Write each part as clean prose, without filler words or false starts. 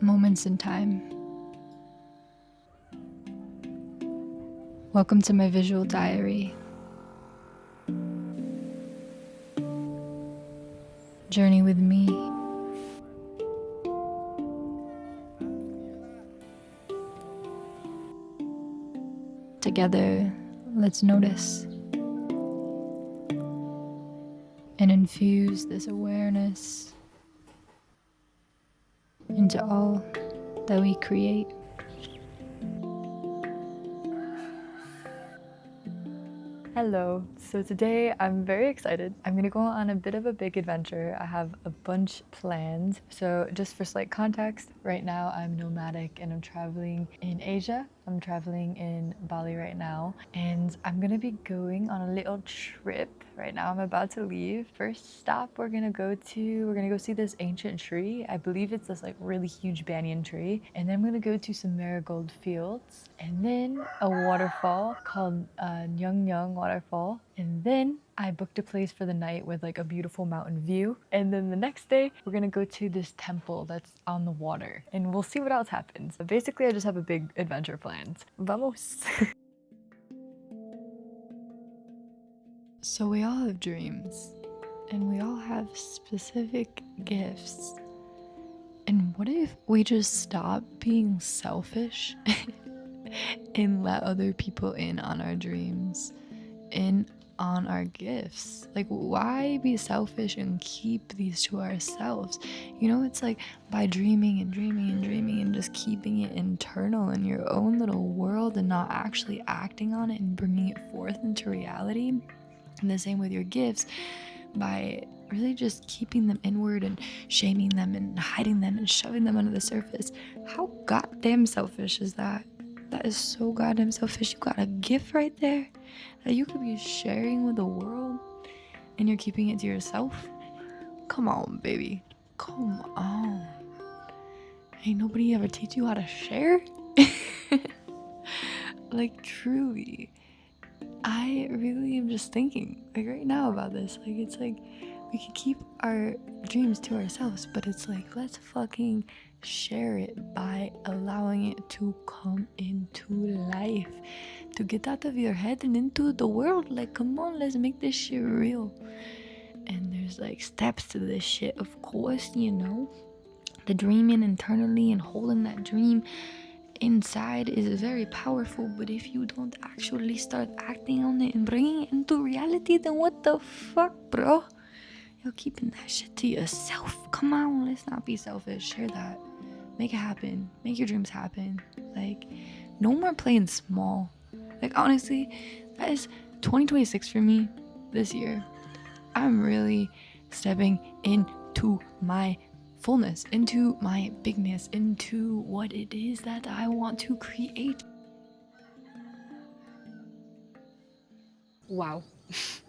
moments in time. Welcome to my visual diary. Journey with me. Together, let's notice and infuse this awareness into all that we create. Hello, so today I'm very excited. I'm gonna go on a bit of a big adventure. I have a bunch planned. So just for slight context, right now I'm nomadic and I'm traveling in Asia. I'm traveling in Bali right now and I'm gonna be going on a little trip. Right now I'm about to leave. First stop we're gonna go see this ancient tree. I believe it's this like really huge banyan tree. And then I'm gonna go to some marigold fields and then a waterfall called Nungnung waterfall. And then I booked a place for the night with like a beautiful mountain view. And then the next day, we're gonna go to this temple that's on the water. And we'll see what else happens. But basically, I just have a big adventure planned. Vamos! So we all have dreams. And we all have specific gifts. And what if we just stop being selfish and let other people in on our dreams? In on our gifts. Like, why be selfish and keep these to ourselves? You know, it's like by dreaming and dreaming and dreaming and just keeping it internal in your own little world and not actually acting on it and bringing it forth into reality. And the same with your gifts, by really just keeping them inward and shaming them and hiding them and shoving them under the surface. How goddamn selfish is that? That is so goddamn selfish. You got a gift right there that you could be sharing with the world and you're keeping it to yourself. Come on, baby. Come on. Ain't nobody ever teach you how to share? Like, truly. I really am just thinking, like, right now about this. Like, it's like we could keep our dreams to ourselves, but it's like, let's fucking share it by allowing it to come into life, to get out of your head and into the world. Like, come on, let's make this shit real. And there's like steps to this shit, of course, you know. The dreaming internally and holding that dream inside is very powerful, but if you don't actually start acting on it and bringing it into reality, then what the fuck, bro? You're keeping that shit to yourself. Come on, let's not be selfish. Share that. Make it happen. Make your dreams happen. Like, no more playing small. Like, honestly, that is 2026 for me this year. I'm really stepping into my fullness, into my bigness, into what it is that I want to create. Wow.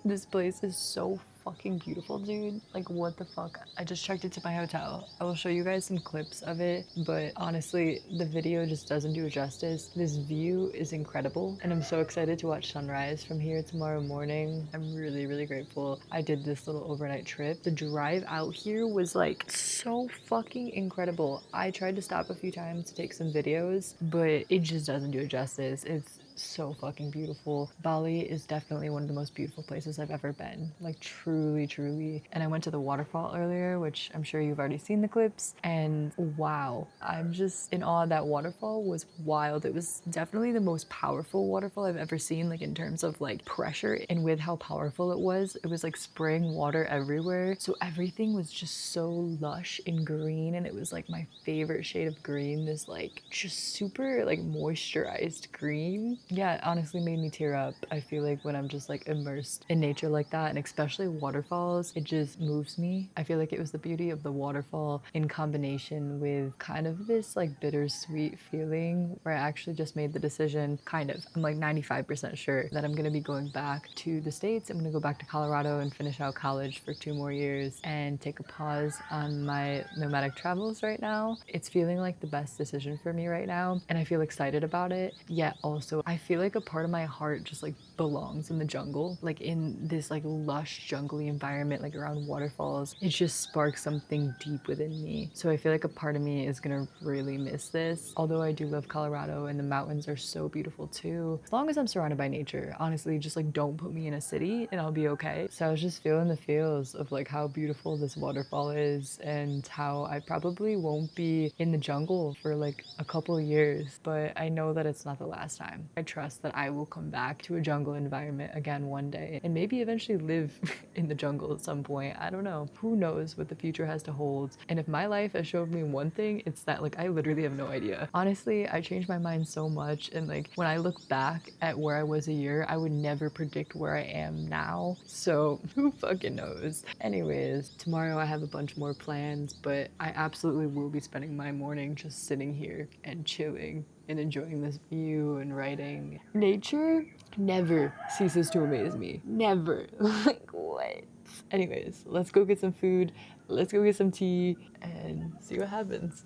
This place is so fucking beautiful, dude. Like, what the fuck? I just checked into my hotel. I will show you guys some clips of it, but honestly, the video just doesn't do it justice. This view is incredible, and I'm so excited to watch sunrise from here tomorrow morning. I'm really, really grateful I did this little overnight trip. The drive out here was like so fucking incredible. I tried to stop a few times to take some videos, but it just doesn't do it justice. It's so fucking beautiful. Bali is definitely one of the most beautiful places I've ever been. Like, truly, truly. And I went to the waterfall earlier, which I'm sure you've already seen the clips, and wow, I'm just in awe. That waterfall was wild. It was definitely the most powerful waterfall I've ever seen, like in terms of like pressure, and with how powerful it was like spraying water everywhere. So everything was just so lush and green, and it was like my favorite shade of green, this like just super like moisturized green. Yeah, it honestly made me tear up. I feel like when I'm just like immersed in nature like that, and especially waterfalls, it just moves me. I feel like it was the beauty of the waterfall in combination with kind of this like bittersweet feeling where I actually just made the decision, kind of, I'm like 95% sure that I'm gonna be going back to the States. I'm gonna go back to Colorado and finish out college for 2 more years and take a pause on my nomadic travels right now. It's feeling like the best decision for me right now, and I feel excited about it. Yet also, I feel like a part of my heart just like belongs in the jungle, like in this like lush jungly environment, like around waterfalls. It just sparks something deep within me. So I feel like a part of me is gonna really miss this. Although I do love Colorado and the mountains are so beautiful too. As long as I'm surrounded by nature, honestly, just like don't put me in a city and I'll be okay. So I was just feeling the feels of like how beautiful this waterfall is and how I probably won't be in the jungle for like a couple years, but I know that it's not the last time. I trust that I will come back to a jungle environment again one day and maybe eventually live in the jungle at some point. I don't know. Who knows what the future has to hold? And if my life has showed me one thing, it's that like I literally have no idea. Honestly, I changed my mind so much, and like when I look back at where I was a year, I would never predict where I am now. So who fucking knows? Anyways, tomorrow I have a bunch more plans, but I absolutely will be spending my morning just sitting here and chilling and enjoying this view and writing. Nature never ceases to amaze me. Never. Like, what? Anyways, let's go get some food, let's go get some tea, and see what happens.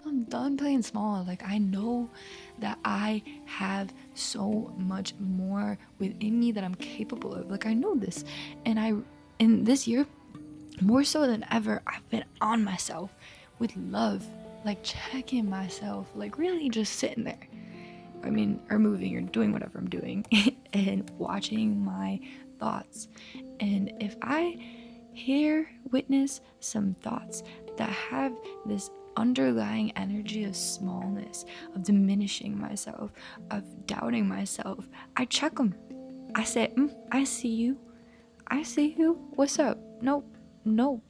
I'm done playing small. Like, I know that I have so much more within me that I'm capable of. Like, I know this. And in this year, more so than ever, I've been on myself with love, like checking myself, like really just sitting there. I mean, or moving or doing whatever I'm doing and watching my thoughts. And if I witness some thoughts that have this underlying energy of smallness, of diminishing myself, of doubting myself, I check them. I say, I see you. I see you. What's up? Nope. Nope.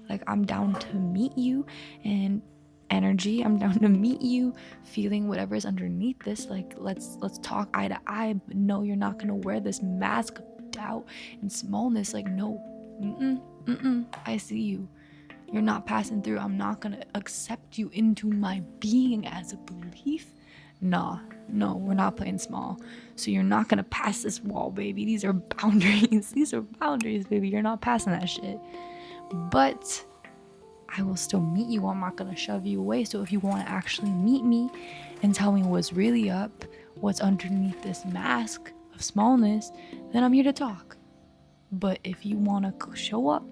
Like, I'm down to meet you and energy. I'm down to meet you feeling whatever is underneath this. Like, let's talk eye to eye. But no, you're not gonna wear this mask of doubt and smallness. Like, no. I see you. You're not passing through. I'm not gonna accept you into my being as a belief. Nah, no, we're not playing small. So you're not gonna pass this wall, baby. These are boundaries. These are boundaries, baby. You're not passing that shit. But I will still meet you. I'm not gonna shove you away. So if you want to actually meet me and tell me what's really up, what's underneath this mask of smallness, then I'm here to talk. But if you want to show up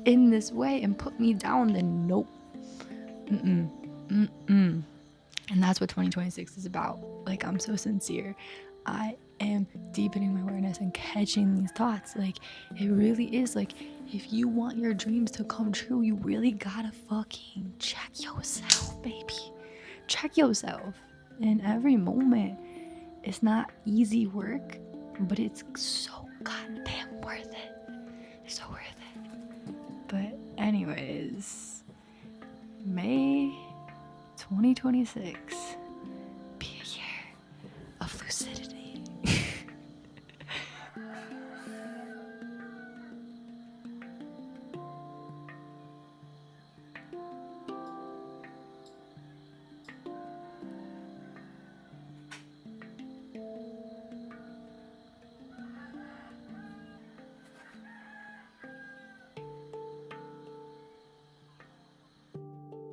in this way and put me down, then nope. And that's what 2026 is about. Like, I'm so sincere. I am deepening my awareness and catching these thoughts. Like, it really is like, if you want your dreams to come true, you really gotta fucking check yourself, baby. Check yourself in every moment. It's not easy work, but it's so goddamn worth it. So worth it. But anyways, May 2026, be a year of lucidity.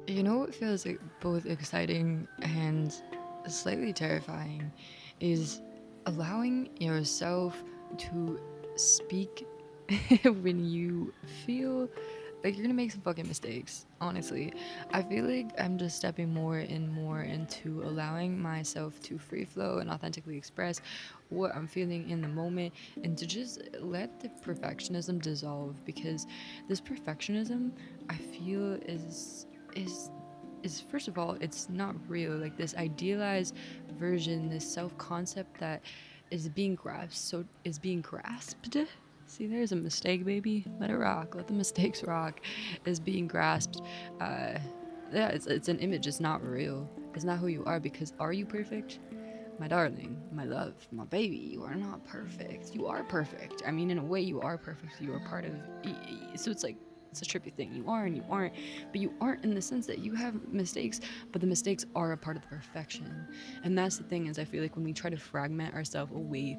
You know what feels like both exciting and slightly terrifying is allowing yourself to speak when you feel like you're gonna make some fucking mistakes. Honestly, I feel like I'm just stepping more and more into allowing myself to free flow and authentically express what I'm feeling in the moment, and to just let the perfectionism dissolve, because this perfectionism, I feel, is first of all, it's not real. Like, this idealized version, this self-concept that is being grasped. See, there's a mistake, baby. Let it rock. Let the mistakes rock. Is being grasped. Yeah, it's an image. It's not real. It's not who you are. Because are you perfect? My darling, my love, my baby, you are not perfect. You are perfect. I mean, in a way, you are perfect. You are part of. So it's like, it's a trippy thing. You are and you aren't, but you aren't in the sense that you have mistakes, but the mistakes are a part of the perfection. And that's the thing, is I feel like when we try to fragment ourselves away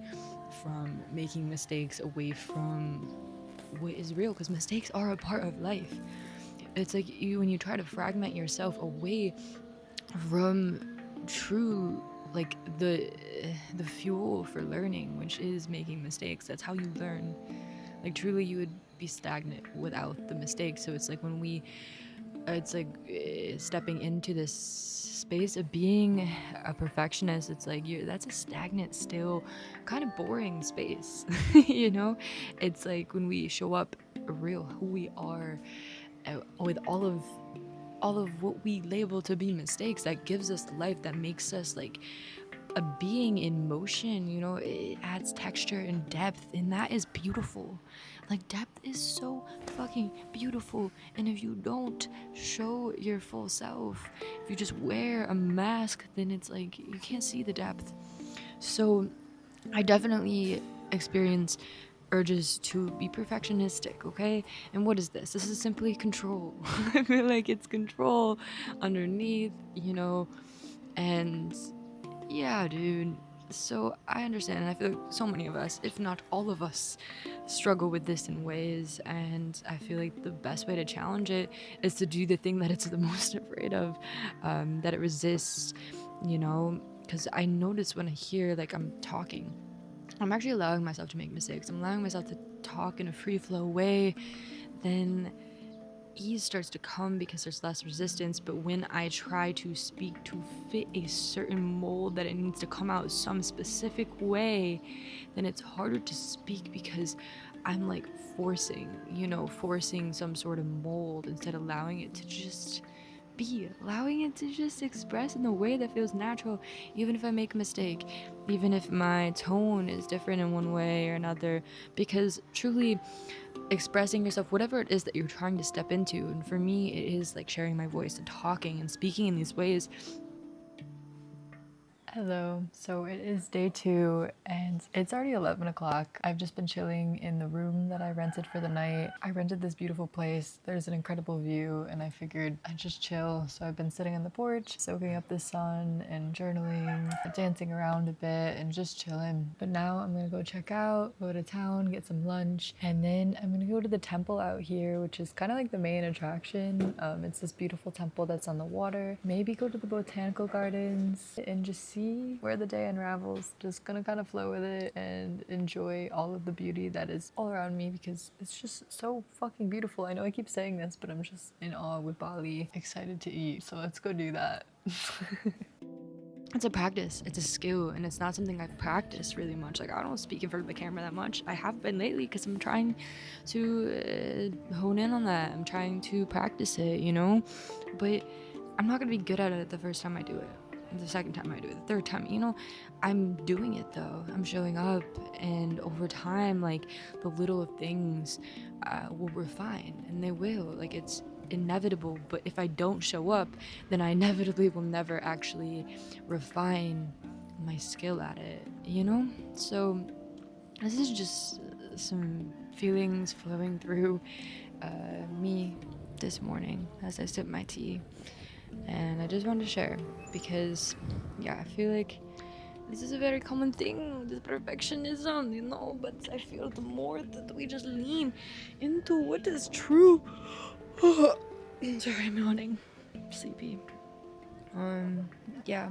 from making mistakes, away from what is real, because mistakes are a part of life. It's like when you try to fragment yourself away from true, like the fuel for learning, which is making mistakes. That's how you learn. Like truly, you would be stagnant without the mistakes. So it's like when we, it's like stepping into this space of being a perfectionist. It's like that's a stagnant, still, kind of boring space. You know, it's like when we show up real, who we are, with all of what we label to be mistakes, that gives us life, that makes us like a being in motion. You know, it adds texture and depth, and that is beautiful. Like, depth is so fucking beautiful. And if you don't show your full self, if you just wear a mask, then it's like you can't see the depth. So I definitely experience urges to be perfectionistic, okay? And what is this? This is simply control. I feel like it's control underneath, you know, and yeah, dude. So I understand, and I feel like so many of us, if not all of us, struggle with this in ways, and I feel like the best way to challenge it is to do the thing that it's the most afraid of, that it resists, you know? Because I notice when I hear, like, I'm talking, I'm actually allowing myself to make mistakes. I'm allowing myself to talk in a free flow way. Then ease starts to come because there's less resistance. But when I try to speak to fit a certain mold that it needs to come out some specific way, then it's harder to speak because I'm like forcing some sort of mold instead of allowing it to just be, allowing it to just express in the way that feels natural, even if I make a mistake, even if my tone is different in one way or another, because truly expressing yourself, whatever it is that you're trying to step into, and for me it is like sharing my voice and talking and speaking in these ways. Hello. So it is day 2 and it's already 11 o'clock. I've just been chilling in the room that I rented for the night. I rented this beautiful place. There's an incredible view and I figured I'd just chill. So I've been sitting on the porch, soaking up the sun and journaling, dancing around a bit and just chilling. But now I'm gonna go check out, go to town, get some lunch, and then I'm gonna go to the temple out here, which is kind of like the main attraction. It's this beautiful temple that's on the water. Maybe go to the botanical gardens and just see where the day unravels. Just gonna kind of flow with it and enjoy all of the beauty that is all around me because it's just so fucking beautiful. I know I keep saying this, but I'm just in awe with Bali. Excited to eat, so let's go do that. It's a practice, it's a skill, and it's not something I've practiced really much. Like, I don't speak in front of the camera that much. I have been lately because I'm trying to hone in on that. I'm trying to practice it, you know? But I'm not gonna be good at it the first time I do it, the second time I do it, the third time, you know? I'm doing it though. I'm showing up, and over time, like, the little things will refine, and they will. Like, it's inevitable, but if I don't show up, then I inevitably will never actually refine my skill at it, you know? So this is just some feelings flowing through me this morning as I sip my tea, and I just wanted to share because, yeah, I feel like this is a very common thing, this perfectionism, you know, but I feel the more that we just lean into what is true. Sorry, I'm yawning. I'm sleepy. Yeah.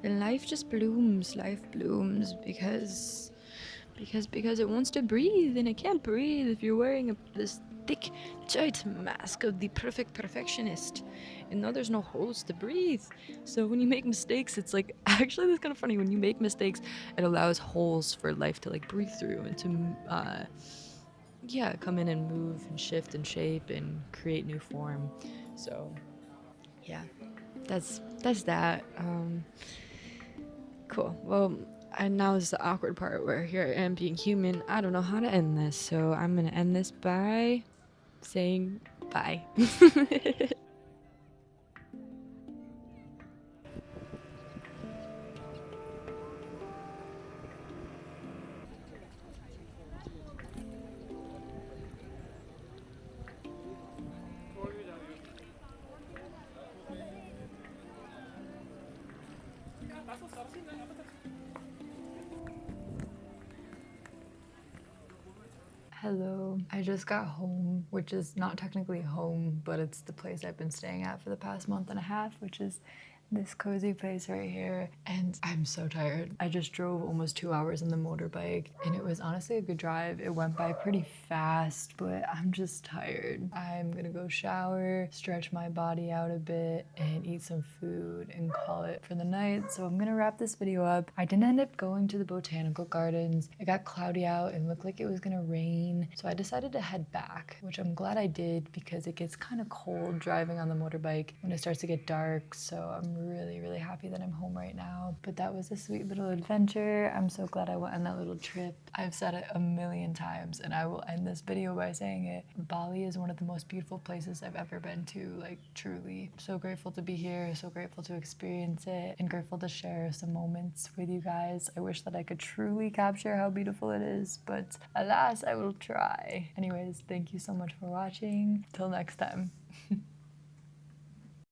Then life just blooms. Life blooms because it wants to breathe, and it can't breathe if you're wearing this thick, tight mask of the perfect perfectionist. And now there's no holes to breathe. So when you make mistakes, it's like, actually, that's kind of funny. When you make mistakes, it allows holes for life to like breathe through and to come in and move and shift and shape and create new form. So yeah, that's that. Cool. Well, and now is the awkward part where here I am being human. I don't know how to end this, so I'm gonna end this by saying bye. Hello. I just got home, which is not technically home, but it's the place I've been staying at for the past month and a half, which is this cozy place right here. And I'm so tired. I just drove almost 2 hours on the motorbike, and it was honestly a good drive. It went by pretty fast, but I'm just tired. I'm gonna go shower, stretch my body out a bit, and eat some food and call it for the night. So I'm gonna wrap this video up. I didn't end up going to the botanical gardens. It got cloudy out and looked like it was gonna rain. So I decided to head back, which I'm glad I did because it gets kind of cold driving on the motorbike when it starts to get dark. So I'm really happy that I'm home right now. But that was a sweet little adventure. I'm so glad I went on that little trip. I've said it a million times and I will end this video by saying it. Bali is one of the most beautiful places I've ever been to, like truly. So grateful to be here, so grateful to experience it, and grateful to share some moments with you guys. I wish that I could truly capture how beautiful it is, but alas, I will try. Anyways, thank you so much for watching. Till next time.